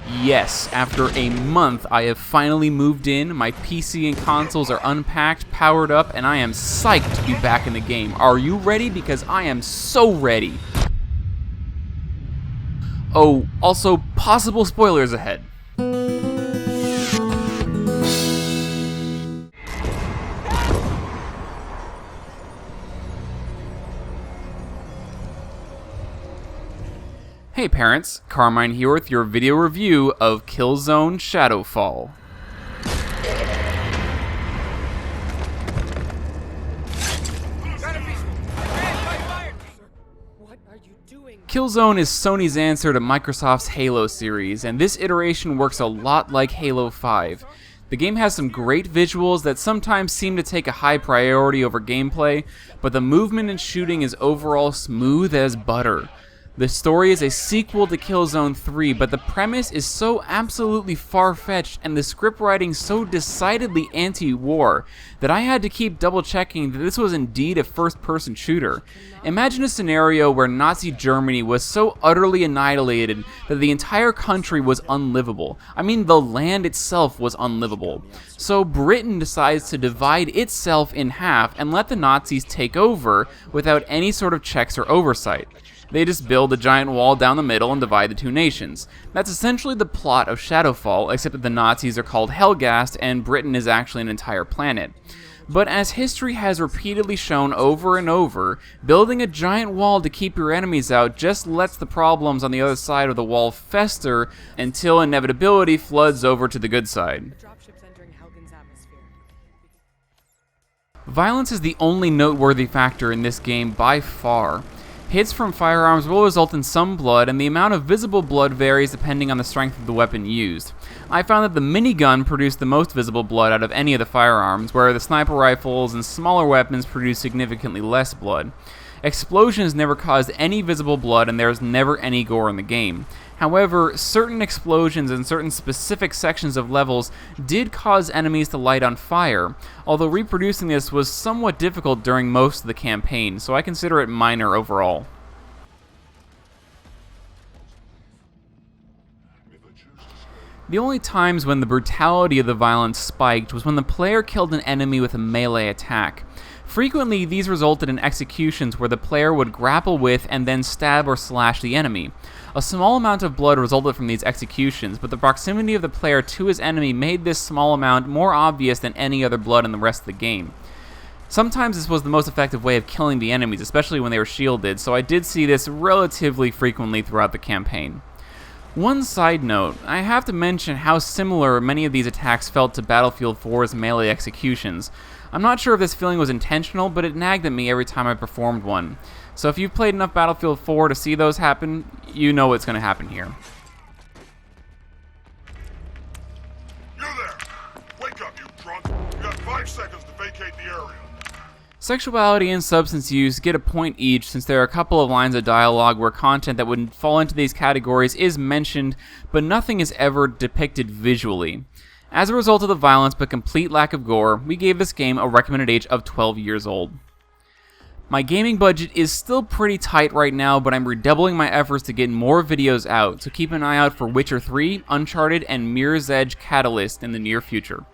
Yes, after a month, I have finally moved in, my PC and consoles are unpacked, powered up, and I am psyched to be back in the game. Are you ready? Because I am so ready. Oh, also, possible spoilers ahead. Hey parents, Carmine here with your video review of Killzone Shadowfall. Killzone is Sony's answer to Microsoft's Halo series, and this iteration works a lot like Halo 5. The game has some great visuals that sometimes seem to take a high priority over gameplay, but the movement and shooting is overall smooth as butter. The story is a sequel to Killzone 3, but the premise is so absolutely far-fetched and the script writing so decidedly anti-war that I had to keep double-checking that this was indeed a first-person shooter. Imagine a scenario where Nazi Germany was so utterly annihilated that the entire country was unlivable. I mean, the land itself was unlivable. So Britain decides to divide itself in half and let the Nazis take over without any sort of checks or oversight. They just build a giant wall down the middle and divide the two nations. That's essentially the plot of Shadowfall, except that the Nazis are called Helghast and Britain is actually an entire planet. But as history has repeatedly shown over and over, building a giant wall to keep your enemies out just lets the problems on the other side of the wall fester until inevitability floods over to the good side. Violence is the only noteworthy factor in this game by far. Hits from firearms will result in some blood, and the amount of visible blood varies depending on the strength of the weapon used. I found that the minigun produced the most visible blood out of any of the firearms, where the sniper rifles and smaller weapons produce significantly less blood. Explosions never caused any visible blood, and there is never any gore in the game. However, certain explosions in certain specific sections of levels did cause enemies to light on fire, although reproducing this was somewhat difficult during most of the campaign, so I consider it minor overall. The only times when the brutality of the violence spiked was when the player killed an enemy with a melee attack. Frequently, these resulted in executions where the player would grapple with and then stab or slash the enemy. A small amount of blood resulted from these executions, but the proximity of the player to his enemy made this small amount more obvious than any other blood in the rest of the game. Sometimes this was the most effective way of killing the enemies, especially when they were shielded, so I did see this relatively frequently throughout the campaign. One side note, I have to mention how similar many of these attacks felt to Battlefield 4's melee executions. I'm not sure if this feeling was intentional, but it nagged at me every time I performed one. So if you've played enough Battlefield 4 to see those happen, you know what's going to happen here. You there! Wake up, you drunk! You got 5 seconds to vacate the area. Sexuality and Substance Use get a point each, since there are a couple of lines of dialogue where content that would fall into these categories is mentioned, but nothing is ever depicted visually. As a result of the violence but complete lack of gore, we gave this game a recommended age of 12 years old. My gaming budget is still pretty tight right now, but I'm redoubling my efforts to get more videos out, so keep an eye out for Witcher 3, Uncharted, and Mirror's Edge Catalyst in the near future.